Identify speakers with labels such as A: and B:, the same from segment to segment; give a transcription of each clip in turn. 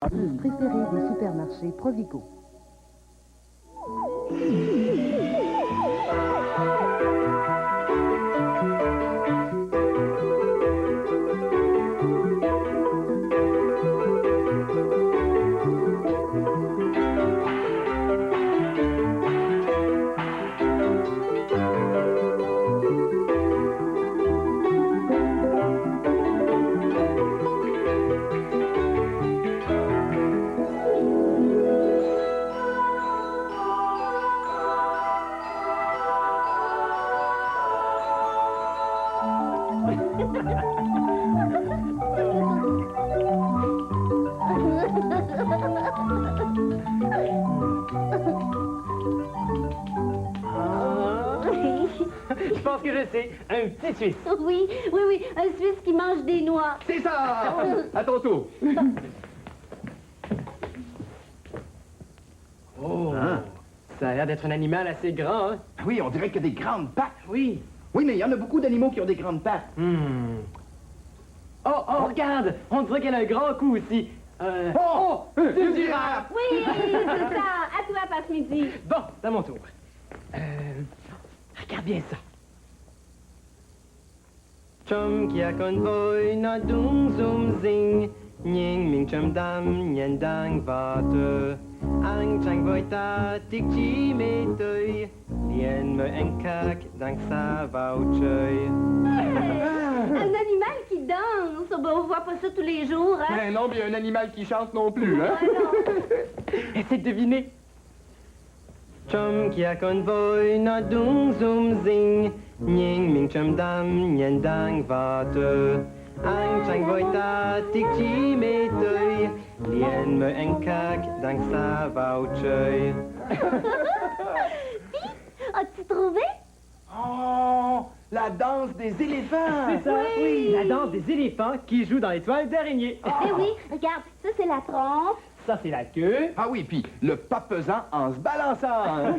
A: artistes préférés des supermarchés Provigo.
B: Je pense que je sais, un petit Suisse.
C: Oui, un Suisse qui mange des noix.
D: C'est ça! À ton tour.
B: Oh, ça a l'air d'être un animal assez grand, hein?
D: Oui, on dirait qu'il y a des grandes pattes.
B: Oui.
D: Oui, mais il y en a beaucoup d'animaux qui ont des grandes pattes.
B: Oh, regarde! On dirait qu'elle a un grand cou aussi. C'est une girafe!
C: Oui, c'est ça. À toi, passe-midi.
B: Bon, c'est à mon tour. Regarde bien ça. Chum kia convoy na dung zoom zing, nying ming chum dam nyen dang vate. Ang chang voy ta tik chi me tui, lien me en kak dang sa vau choi.
C: Un animal qui danse. Oh, ben, on voit pas ça tous les jours, hein?
D: Mais non, mais il y a un animal qui chante non plus, hein?
B: Essaie de deviner. Chum kia convoy na dung zoom zing, nying ming chum dam nyen dang vate. Ang chang voy ta tik chi me tui, lien me en kak dang sa vau choi.
C: As-tu trouvé?
D: Oh, la danse des éléphants!
B: C'est ça, oui, la danse des éléphants qui jouent dans les toiles d'araignée.
C: Eh oui, regarde, ça c'est la trompe.
B: Ça, c'est la queue.
D: Ah oui, puis le pas pesant en se balançant.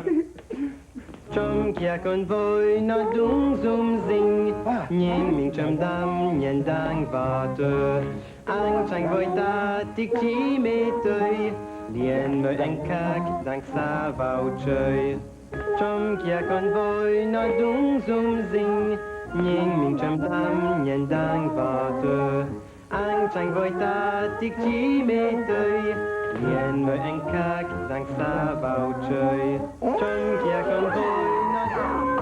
B: Chum kia convoy na dung zoom zing, nying ming chum dam nyen dang vate. Ang chang voy ta tik chi me tui, lien me en kak dang sa vau choi. Chum kia convoy na dung zoom zing, nying ming chum dam nyen dang vate. Ang chang voy ta tik chi me tui, lien me en kak dang sa vau choi. Chum kia convoy na dung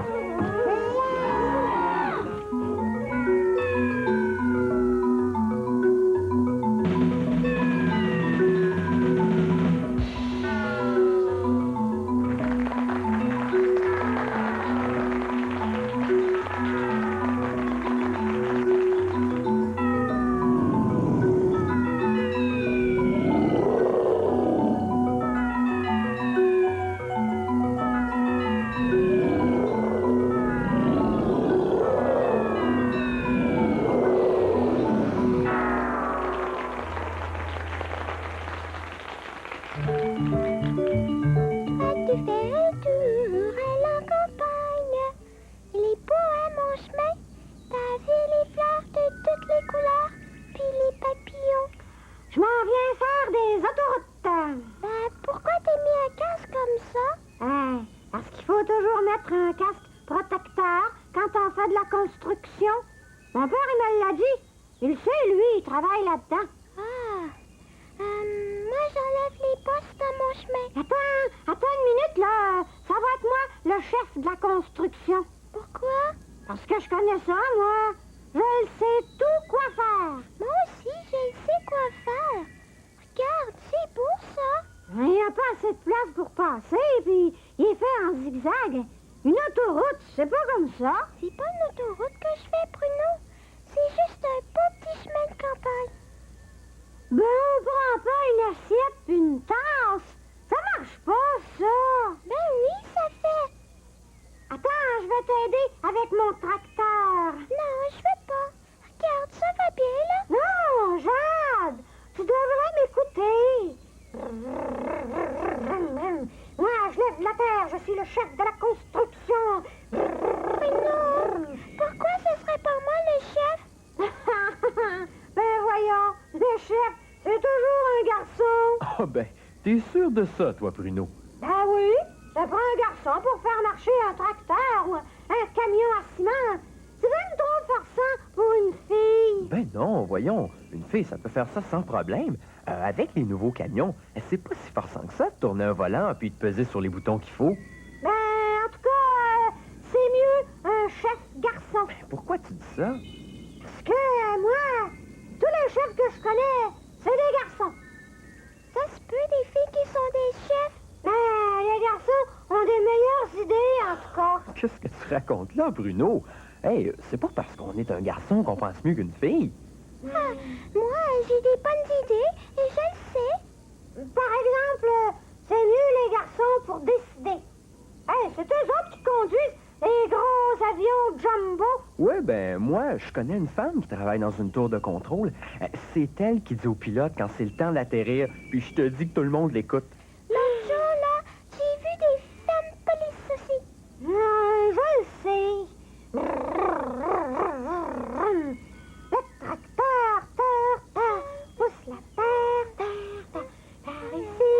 E: As-tu fait un tour à la campagne? Les pois à mon chemin, t'as vu les fleurs de toutes les couleurs, puis les papillons.
F: Je m'en viens faire des autoroutes.
E: Ben, pourquoi t'as mis un casque comme ça?
F: Parce qu'il faut toujours mettre un casque protecteur quand on fait de la construction. Mon père, il me l'a dit. Il sait, lui, il travaille là-dedans.
E: Moi j'enlève les postes à mon chemin.
F: Attends une minute, là. Ça va être moi, le chef de la construction.
E: Pourquoi?
F: Parce que je connais ça, moi. Je sais tout quoi faire.
E: Moi aussi, je sais quoi faire. Regarde, c'est beau ça.
F: Il n'y a pas assez de place pour passer, puis il est fait en zigzag. Une autoroute, c'est pas comme ça.
E: C'est pas une autoroute que je fais, Bruno. C'est juste un beau petit chemin de campagne.
F: Ben, on prend pas une assiette puis une tasse. Ça marche pas, ça.
E: Ben oui, ça fait.
F: Attends, je vais t'aider avec mon tracteur.
E: Non, je veux pas. Regarde, ça va bien, là.
F: Non, Jade, tu devrais m'écouter. Moi, je lève la terre, je suis le chef de la construction.
E: Mais non, pourquoi ce serait pas moi le chef?
F: Ben voyons, le chef, c'est toujours un garçon.
G: Ah ben, t'es sûr de ça, toi, Bruno?
F: Ben oui, ça prend un garçon pour faire marcher un tracteur ou un camion à ciment. C'est bien trop forçant pour une fille.
G: Ben non, voyons. Une fille, ça peut faire ça sans problème. Avec les nouveaux camions, c'est pas si forçant que ça de tourner un volant puis de peser sur les boutons qu'il faut.
F: Ben, en tout cas, c'est mieux un chef garçon.
G: Ben, pourquoi tu dis ça?
F: Parce que moi, tous les chefs que je connais, c'est des garçons.
E: Ça se peut des filles qui sont des chefs.
F: Ben, les garçons ont des meilleures idées, en tout cas.
G: Qu'est-ce que tu racontes là, Bruno? Hey, c'est pas parce qu'on est un garçon qu'on pense mieux qu'une fille.
E: Ah, moi, j'ai des bonnes idées et je le sais.
F: Par exemple, c'est mieux les garçons pour décider. Hey, c'est eux autres qui conduisent les gros avions jumbo.
G: Ouais, ben moi, je connais une femme qui travaille dans une tour de contrôle. C'est elle qui dit au pilote quand c'est le temps d'atterrir, puis je te dis que tout le monde l'écoute.
E: L'autre jour, là, j'ai vu des femmes police aussi.
F: Je le sais. Le tracteur, pousse la terre, ici,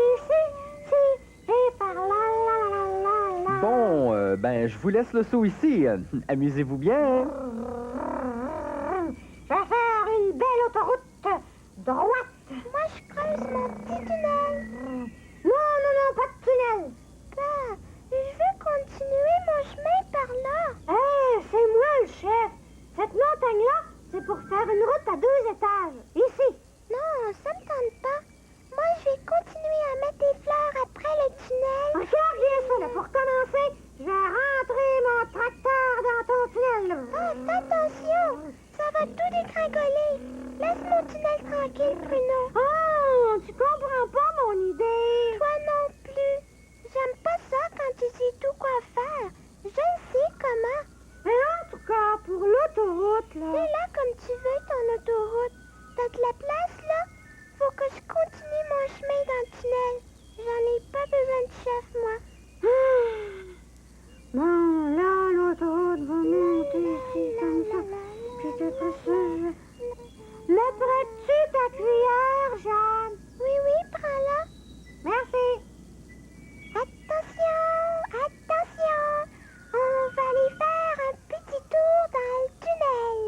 F: et par là.
G: Bon, ben je vous laisse le saut ici. Amusez-vous bien. Hein?
F: Je vais faire une belle autoroute droite.
E: Moi, je creuse mon petit tunnel.
F: Non, pas de tunnel.
E: Bah, je veux continuer mon chemin par là.
F: C'est moi le chef. Cette montagne-là, c'est pour faire une route à 2 étages. Ici.
E: Non, ça me tente pas. Moi, je vais continuer à mettre des fleurs après le tunnel.
F: Regarde bien ça, là. Pour commencer, je vais rentrer mon tracteur dans ton tunnel. Là.
E: Oh, attention, ça va tout dégringoler. Laisse mon tunnel tranquille, Bruno.
F: Oh, tu comprends pas mon idée.
E: Toi non plus. J'aime pas ça quand tu sais tout quoi faire. Je sais comment.
F: Mais en tout cas, pour l'autoroute, là...
E: Fais-la comme tu veux, ton autoroute. T'as de la place, là? Faut que je continue mon chemin dans le tunnel. J'en ai pas besoin de chef, moi.
F: Bon, là, l'autoroute va monter ici, comme ça. Puis après ça, je... Me prêtes-tu ta cuillère, Jeanne?
E: Oui, prends-la.
F: Merci.
E: Attention. On va aller faire un petit tour dans le tunnel.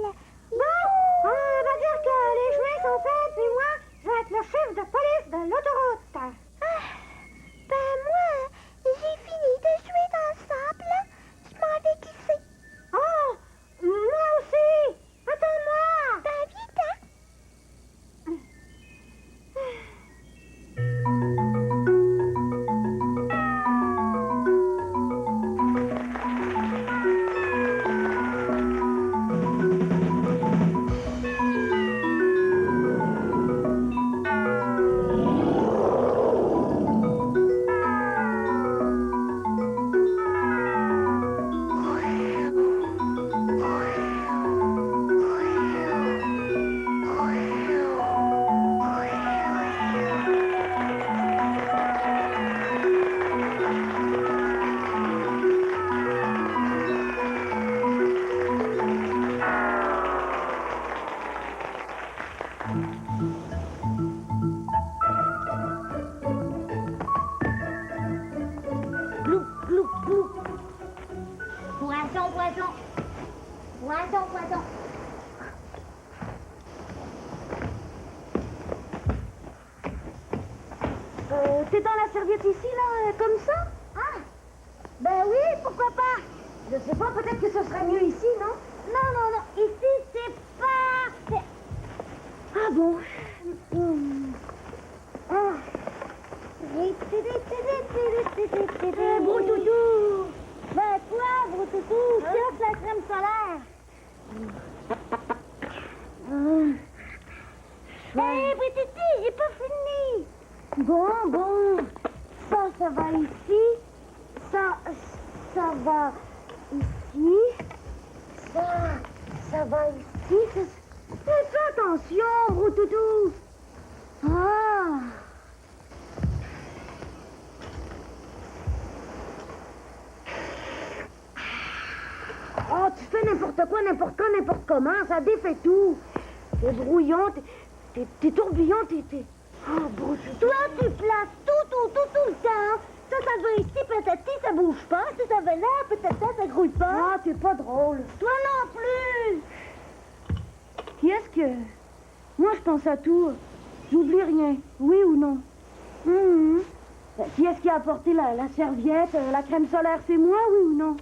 F: Bon, on va dire que les chemins sont faits, puis moi, je vais être le chef de police de l'autoroute.
E: Ben moi, j'ai fini de jouer dans le sable. Je m'en vais glisser.
F: Oh, moi aussi. Attends-moi.
E: Ben vite, hein?
F: Glou, glou, glou.
E: Poisson.
F: T'étends la serviette ici, là, comme ça? Ah, ben oui, pourquoi pas? Je sais pas, peut-être que ce serait mieux ici, non? Non, ici, c'est parfait. Ah bon? Broutoutou! Ben quoi, Broutoutou? Casse la crème solaire! Hé, Broutoutou, j'ai pas fini! Bon. Ça va ici. Ça va ici. Ça va ici. Fais attention, Broutoutou! Ah! Oh, tu fais n'importe quoi, n'importe quand, n'importe comment, ça défait tout. T'es brouillon, t'es tourbillon, t'es... Oh, Broutoutou. Toi, tu patati, ça bouge pas. Si ça va là, patata, ça grouille pas. Ah, t'es pas drôle. Toi non plus. Qui est-ce que... Moi, je pense à tout. J'oublie rien. Oui ou non? Qui est-ce qui a apporté la serviette, la crème solaire? C'est moi, oui ou non?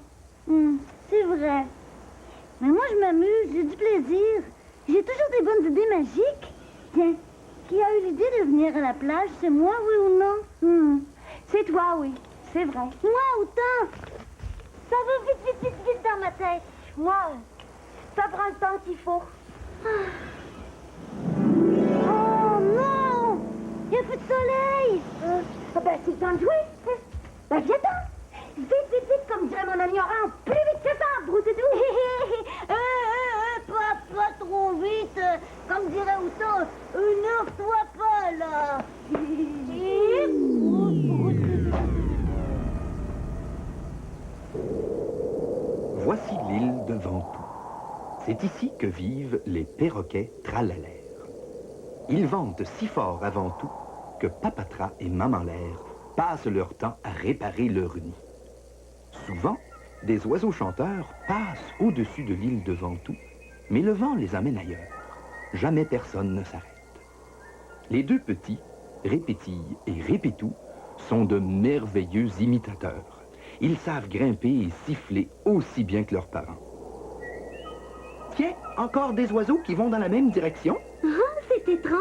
F: C'est vrai. Mais moi, je m'amuse, j'ai du plaisir. J'ai toujours des bonnes idées magiques. Tiens, qui a eu l'idée de venir à la plage? C'est moi, oui ou non? C'est toi, oui. C'est vrai. Moi, autant. Ça va vite, vite, vite, vite dans ma tête. Moi, ça prend le temps qu'il faut. Oh non! Il n'y a plus de soleil! Ben, c'est le temps de jouer. Ben, viens-t'en! Vite, vite, vite, comme dirait mon ami Oran. Plus vite que ça, Broutetou! Pas trop vite. Comme dirait Outo, énerve-toi pas, là.
H: Voici l'île de Ventoux. C'est ici que vivent les perroquets tralalaires. Ils ventent si fort à Ventoux que Papatra et Maman Lair passent leur temps à réparer leur nid. Souvent, des oiseaux chanteurs passent au-dessus de l'île de Ventoux, mais le vent les amène ailleurs. Jamais personne ne s'arrête. Les deux petits, Répétille et Répétou, sont de merveilleux imitateurs. Ils savent grimper et siffler aussi bien que leurs parents. Tiens, encore des oiseaux qui vont dans la même direction?
F: C'est étrange.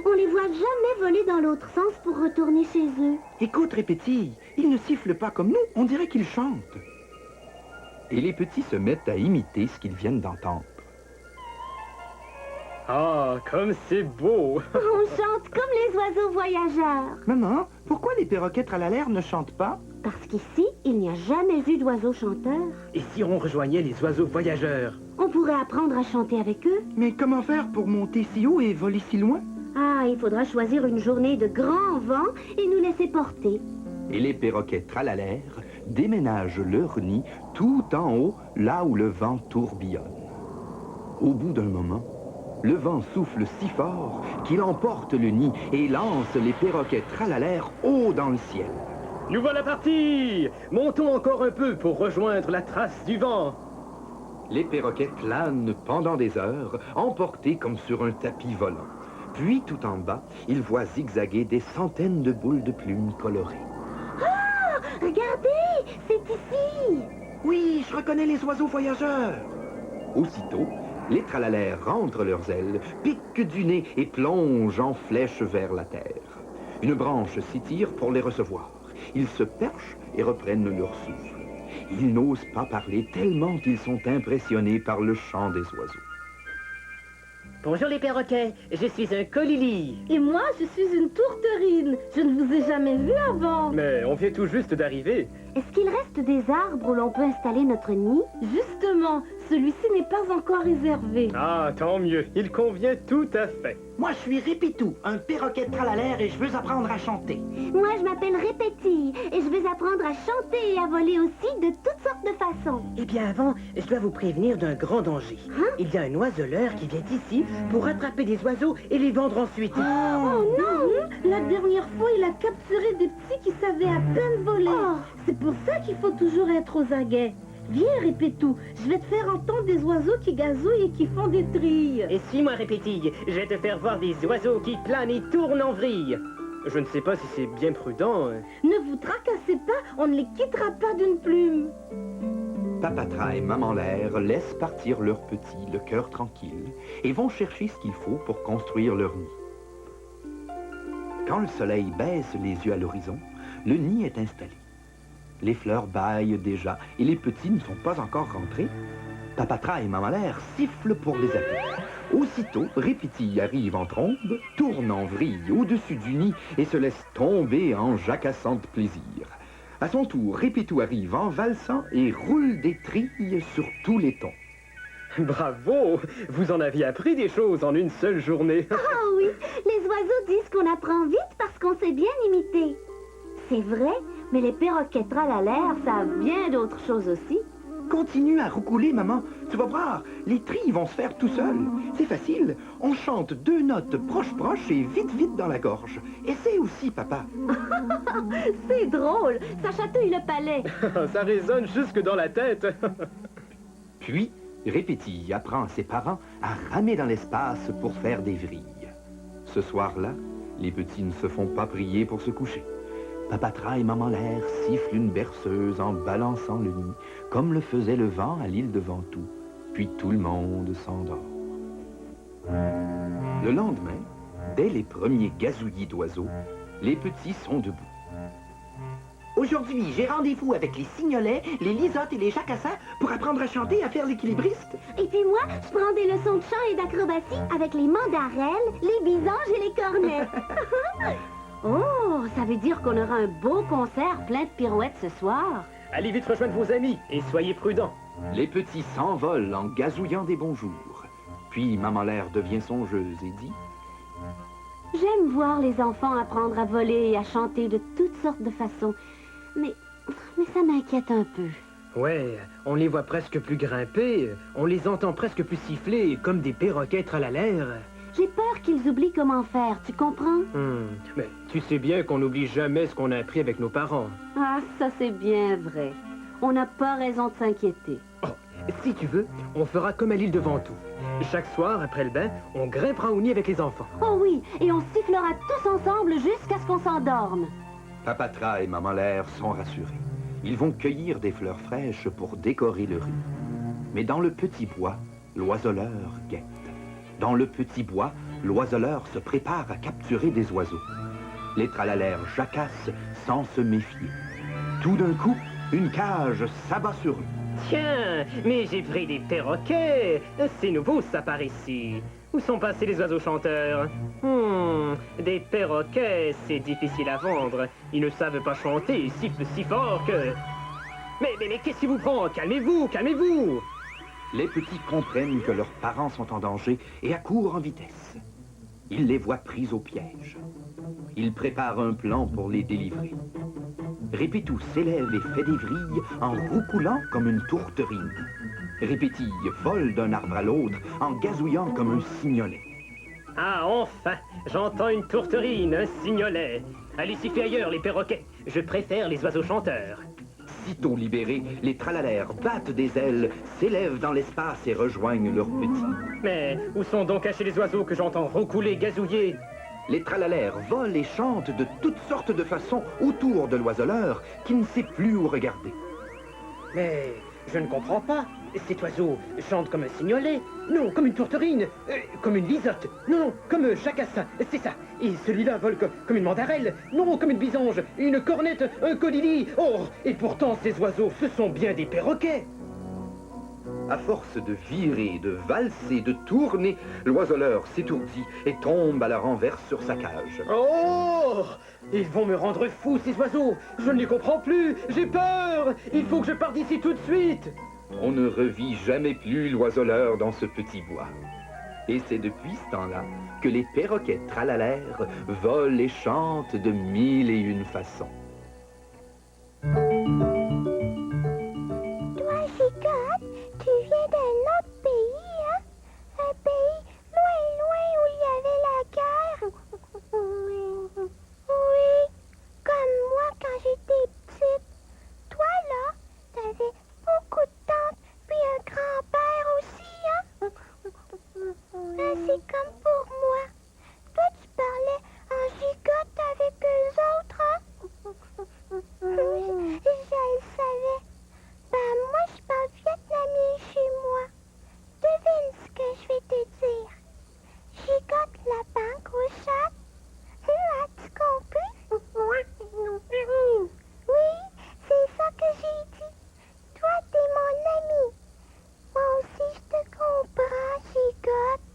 F: On les voit jamais voler dans l'autre sens pour retourner chez eux.
H: Écoute, Répétille, ils ne sifflent pas comme nous, on dirait qu'ils chantent. Et les petits se mettent à imiter ce qu'ils viennent d'entendre.
B: Ah, comme c'est beau!
F: On chante comme les oiseaux voyageurs.
H: Maman, pourquoi les perroquets tralalaires ne chantent pas?
F: Parce qu'ici, il n'y a jamais eu d'oiseaux chanteurs.
B: Et si on rejoignait les oiseaux voyageurs?
F: On pourrait apprendre à chanter avec eux.
H: Mais comment faire pour monter si haut et voler si loin?
F: Ah, il faudra choisir une journée de grand vent et nous laisser porter.
H: Et les perroquets tralalaires déménagent leur nid tout en haut, là où le vent tourbillonne. Au bout d'un moment, le vent souffle si fort qu'il emporte le nid et lance les perroquets tralalaires haut dans le ciel.
B: Nous voilà partis! Montons encore un peu pour rejoindre la trace du vent.
H: Les perroquets planent pendant des heures, emportés comme sur un tapis volant. Puis, tout en bas, ils voient zigzaguer des centaines de boules de plumes colorées.
F: Ah! Regardez! C'est ici!
H: Oui, je reconnais les oiseaux voyageurs! Aussitôt, les tralalaires rentrent leurs ailes, piquent du nez et plongent en flèche vers la terre. Une branche s'étire pour les recevoir. Ils se perchent et reprennent leur souffle. Ils n'osent pas parler tellement qu'ils sont impressionnés par le chant des oiseaux.
I: Bonjour les perroquets, je suis un colili.
C: Et moi, je suis une tourterine. Je ne vous ai jamais vu avant.
B: Mais on vient tout juste d'arriver.
F: Est-ce qu'il reste des arbres où l'on peut installer notre nid?
C: Justement, celui-ci n'est pas encore réservé.
B: Ah, tant mieux, il convient tout à fait.
J: Moi, je suis Répétou, un perroquet tralalaire et je veux apprendre à chanter.
F: Moi, je m'appelle Répétille et je veux apprendre à chanter et à voler aussi de toutes sortes de façons.
I: Eh bien avant, je dois vous prévenir d'un grand danger. Il y a un oiseleur qui vient ici pour attraper des oiseaux et les vendre ensuite.
C: Oh non! La dernière fois, il a capturé des petits qui savaient à peine voler. C'est pour ça qu'il faut toujours être aux aguets. Viens, Répétou, je vais te faire entendre des oiseaux qui gazouillent et qui font des trilles.
I: Et suis-moi, Répétille, je vais te faire voir des oiseaux qui planent et tournent en vrille.
B: Je ne sais pas si c'est bien prudent.
C: Ne vous tracassez pas, on ne les quittera pas d'une plume.
H: Papatra et Maman Lair laissent partir leurs petits, le cœur tranquille, et vont chercher ce qu'il faut pour construire leur nid. Quand le soleil baisse les yeux à l'horizon, le nid est installé. Les fleurs bâillent déjà et les petits ne sont pas encore rentrés. Papatra et Maman Lair sifflent pour les appeler. Aussitôt, Répétille arrive en trombe, tourne en vrille au-dessus du nid et se laisse tomber en jacassant de plaisir. À son tour, Répétou arrive en valsant et roule des trilles sur tous les tons.
B: Bravo! Vous en aviez appris des choses en une seule journée.
F: Oh oui, les oiseaux disent qu'on apprend vite parce qu'on sait bien imiter. C'est vrai, mais les perroquets tralalaires savent bien d'autres choses aussi.
H: Continue à roucouler, maman. Tu vas voir, les trilles vont se faire tout seuls. C'est facile. On chante 2 notes proches et vite dans la gorge. Essaie aussi, papa.
C: C'est drôle, ça chatouille le palais.
G: Ça résonne jusque dans la tête.
H: Puis, Répétille apprend à ses parents à ramer dans l'espace pour faire des vrilles. Ce soir-là, les petits ne se font pas prier pour se coucher. Papatra et Maman Lair sifflent une berceuse en balançant le nid, comme le faisait le vent à l'île de Ventoux. Puis tout le monde s'endort. Le lendemain, dès les premiers gazouillis d'oiseaux, les petits sont debout.
J: Aujourd'hui, j'ai rendez-vous avec les Signolets, les Lisottes et les Jacassins pour apprendre à chanter et à faire l'équilibriste.
F: Et puis moi, je prends des leçons de chant et d'acrobatie avec les mandarelles, les bisanges et les cornets.
C: Oh, ça veut dire qu'on aura un beau concert plein de pirouettes ce soir.
G: Allez vite rejoindre vos amis et soyez prudents.
H: Les petits s'envolent en gazouillant des bonjours. Puis Maman Lair devient songeuse et dit...
C: J'aime voir les enfants apprendre à voler et à chanter de toutes sortes de façons. Mais ça m'inquiète un peu.
G: Ouais, on les voit presque plus grimper, on les entend presque plus siffler comme des perroquets tralalaires.
C: J'ai peur qu'ils oublient comment faire, tu comprends?
G: Mais tu sais bien qu'on n'oublie jamais ce qu'on a appris avec nos parents.
C: Ah, ça c'est bien vrai. On n'a pas raison de s'inquiéter.
G: Oh, si tu veux, on fera comme à l'île de Ventoux. Chaque soir, après le bain, on grimpera au nid avec les enfants.
C: Oh oui, et on sifflera tous ensemble jusqu'à ce qu'on s'endorme.
H: Papatra et Maman Lair sont rassurés. Ils vont cueillir des fleurs fraîches pour décorer le riz. Mais dans le petit bois, l'oiseleur guette. Dans le petit bois, l'oiseleur se prépare à capturer des oiseaux. Les tralalaires jacassent sans se méfier. Tout d'un coup, une cage s'abat sur eux.
G: Tiens, mais j'ai pris des perroquets. C'est nouveau ça par ici. Où sont passés les oiseaux chanteurs? Des perroquets, c'est difficile à vendre. Ils ne savent pas chanter, ils sifflent si fort que... Mais qu'est-ce qui vous prend? Calmez-vous, calmez-vous!
H: Les petits comprennent que leurs parents sont en danger et accourent en vitesse. Ils les voient pris au piège. Ils préparent un plan pour les délivrer. Répétou s'élève et fait des vrilles en roucoulant comme une tourterine. Répétille vole d'un arbre à l'autre en gazouillant comme un signolet.
G: Ah, enfin! J'entends une tourterine, un signolet. Allez siffler ailleurs, les perroquets. Je préfère les oiseaux chanteurs.
H: Sitôt libérés, les tralalaires battent des ailes, s'élèvent dans l'espace et rejoignent leurs petits.
G: Mais où sont donc cachés les oiseaux que j'entends roucouler, gazouiller?
H: Les tralalaires volent et chantent de toutes sortes de façons autour de l'oiseleur qui ne sait plus où regarder.
I: Mais je ne comprends pas. Cet oiseau chante comme un signolet. Non, comme une tourterine. Comme une lisotte. Non, comme un jacassin. C'est ça. Et celui-là vole comme une mandarelle. Non, comme une bisange. Une cornette, un colibri. Oh, et pourtant ces oiseaux, ce sont bien des perroquets.
H: À force de virer, de valser, de tourner, l'oiseleur s'étourdit et tombe à la renverse sur sa cage.
I: Oh! Ils vont me rendre fou, ces oiseaux. Je ne les comprends plus. J'ai peur. Il faut que je parte d'ici tout de suite.
H: On ne revit jamais plus l'oiseleur dans ce petit bois. Et c'est depuis ce temps-là que les perroquets tralalaires volent et chantent de 1001 façons.
E: Toi, Gigotte, tu viens d'un autre pays, hein? Un pays loin, loin où il y avait la guerre. Oui, comme moi quand j'étais petite. Toi, là, t'avais beaucoup de tantes, puis un grand-père aussi, hein? C'est comme pour moi. Toi, tu parlais en gigotte avec eux autres, hein? Oui, je le savais. Ben, moi, je parle vietnamien chez moi. Devine ce que je vais te dire. Gigotte la banque au chat. As-tu compris? Oui, c'est ça que j'ai dit. Toi, t'es mon ami. Moi aussi, je te comprends, Gigotte.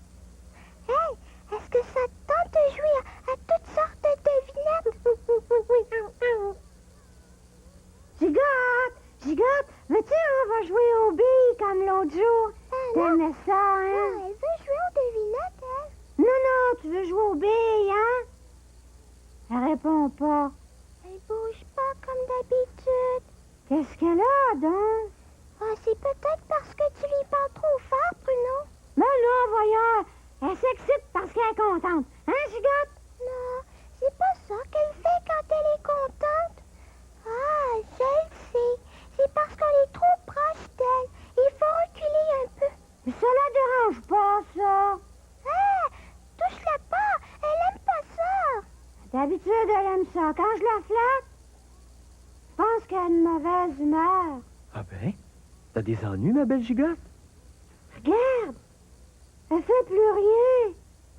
E: Hey, est-ce que ça te tente de jouer à toutes sortes de devinettes?
F: Gigotte! Gigotte, veux-tu on va jouer aux billes comme l'autre jour? T'aimais ça, hein?
E: Non, elle veut jouer aux devinettes, elle.
F: Non, tu veux jouer aux billes, hein? Elle répond pas.
E: Elle bouge pas comme d'habitude.
F: Qu'est-ce qu'elle a, donc?
E: Ah, c'est peut-être parce que tu lui parles trop fort, Bruno.
F: Mais non, voyons. Elle s'excite parce qu'elle est contente. Hein, Gigotte?
E: Non, c'est pas ça qu'elle fait quand elle est contente. Ah, je le sais. C'est parce qu'on est trop proche d'elle. Il faut reculer un peu.
F: Mais ça la dérange pas, ça.
E: Ah, touche-la pas. Elle aime pas ça.
F: D'habitude, elle aime ça. Quand je la flatte, je pense qu'elle a une mauvaise humeur.
B: Ah ben, t'as des ennuis, ma belle gigotte?
F: Regarde, elle fait plus rien.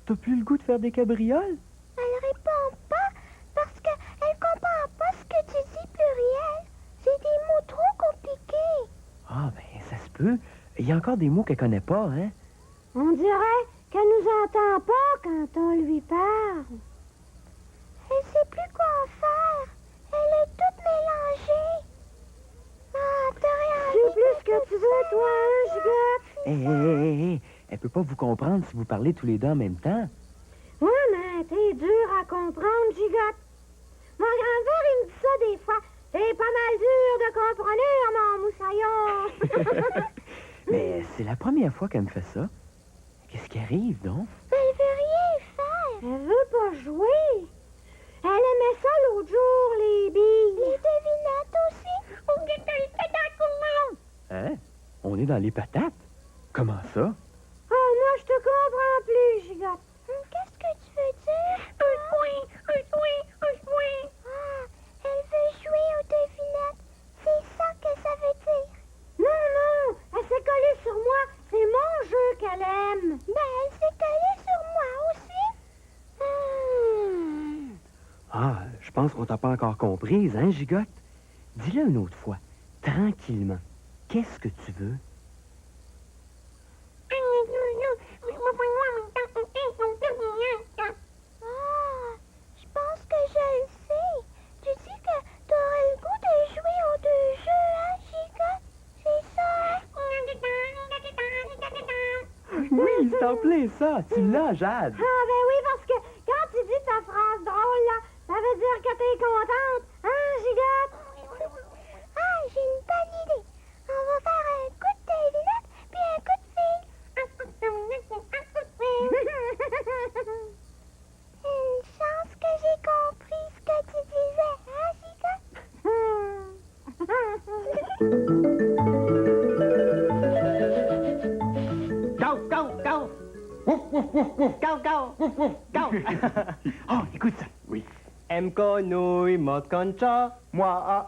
B: T'as plus le goût de faire des cabrioles?
E: Elle répond pas parce qu'elle comprend pas ce que tu dis, Pluriel. C'est des mots trop compliqués.
B: Ah ben, ça se peut. Il y a encore des mots qu'elle connaît pas, hein?
F: On dirait qu'elle nous entend pas quand on lui parle.
E: Elle sait plus quoi faire. Elle est toute mélangée. Ah, t'as rien
F: C'est plus ce que tu veux, toi, hein, Gigotte?
B: Hé, elle peut pas vous comprendre si vous parlez tous les deux en même temps.
F: Oui, mais t'es dur à comprendre, Gigotte. Mon grand-père, il me dit ça des fois. C'est pas mal dur de comprendre, mon moussaillon.
B: Mais c'est la première fois qu'elle me fait ça. Qu'est-ce qui arrive, donc?
E: Elle veut rien faire.
F: Elle veut pas jouer. Elle aimait ça l'autre jour, les billes.
E: Les devinettes aussi.
B: Hein? On est dans les patates? Comment ça?
F: Oh, moi, je te comprends plus, Gigotte.
E: Qu'est-ce que tu veux dire? Ah, elle veut jouer aux devinettes. C'est ça que ça veut dire.
F: Non, non, elle s'est collée sur moi. C'est mon jeu qu'elle aime.
E: Ben, elle s'est collée sur moi aussi.
B: Ah, je pense qu'on t'a pas encore comprise, hein, gigotte? Dis-le une autre fois, tranquillement. Qu'est-ce que tu veux?
E: Ah, je pense que je le sais. Tu dis que t'aurais le goût de jouer aux deux jeux, hein, Gigotte? C'est ça, hein?
B: Oui, c'est en plein ça. Tu l'as, Jade.
F: Ah, ben oui, parce que quand tu dis ta phrase drôle, là, ça veut dire que t'es contente. Hein, Gigotte?
E: Ah, j'ai une bonne idée. On va faire un coup de devinette puis un coup de fille. Une chance que j'ai compris ce que tu disais, hein, Gigotte?
I: Go, go, go! Wouf, wouf, wouf, wouf! Go, go! Wouf, wouf, go!
D: Oh, écoute ça. Oui.
B: M conouille, mot concha,
D: Moi,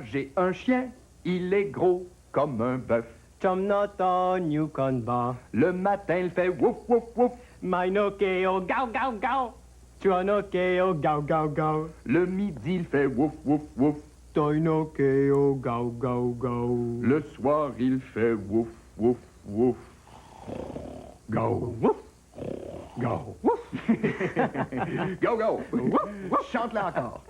D: j'ai un chien. Il est gros comme un bœuf.
B: chom noto, new conba.
D: Le matin, il fait wouf, wouf, wouf.
B: Mainokeo, gao, gao, gao. Chuanokeo, gao, gao, gao.
D: Le midi, il fait wouf, wouf, wouf.
B: Toinokeo, gao, gao, gao.
D: Le soir, il fait wouf, wouf, wouf. Go, wouf. Go, wouf. Go, go. Wouf, wouf. Chante-la encore.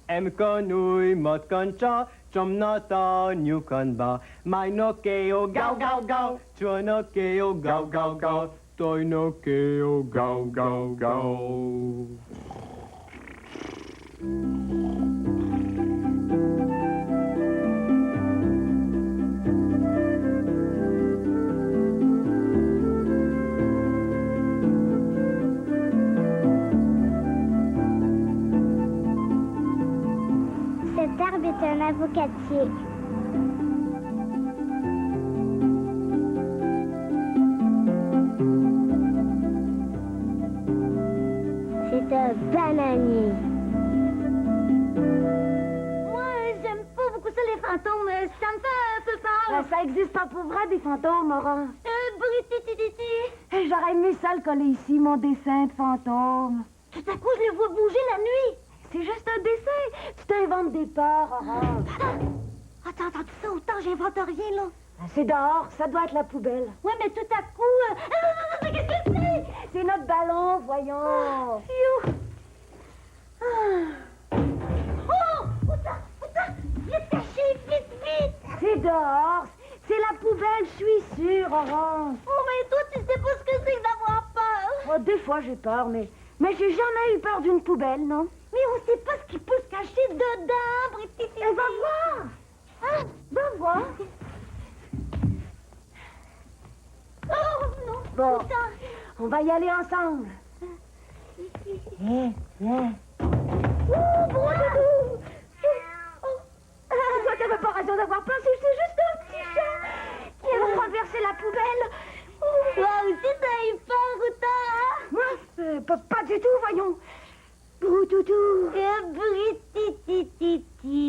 B: M conouille, mot concha, chom noto, new conba. Mainokeo, gao, gao, gao. Chuanokeo, gao, gao, gao. Toinokeo, gao, gao, gao.
E: Cet arbre est un avocatier. C'est un bananier.
C: Moi, j'aime pas beaucoup ça, les fantômes. Ça me fait un peu peur.
F: Ça existe pas pour vrai, des fantômes, Orange.
C: Brititititi.
F: J'aurais aimé ça le coller ici, mon dessin de fantôme.
C: Tout à coup, je les vois bouger la nuit.
F: C'est juste un dessin. Tu t'inventes des peurs, Orange.
C: Attends, tout ça, autant j'invente rien, là.
F: C'est dehors, ça doit être la poubelle.
C: Ouais, mais tout à coup... qu'est-ce que c'est?
F: C'est notre ballon, voyons.
C: Phew. Oh! Autant! Viens te cacher, vite!
F: C'est dehors. C'est la poubelle, je suis sûre, Orange.
C: Oh, mais toi, tu sais pas ce que c'est que d'avoir peur!
F: Oh, des fois, j'ai peur, mais j'ai jamais eu peur d'une poubelle, non?
C: Mais on sait pas ce qui peut se cacher dedans, Britititi!
F: Va voir!
C: Ah,
F: Va voir! Bon, on va y aller ensemble. Viens. Oh, bon doudou. Toi, t'avais pas raison d'avoir peur, c'est juste un petit chat qui a renversé la poubelle.
C: Toi aussi, t'as eu peur, Routa, hein?
F: Pas du tout, voyons. Brou doudou.
C: Britititi.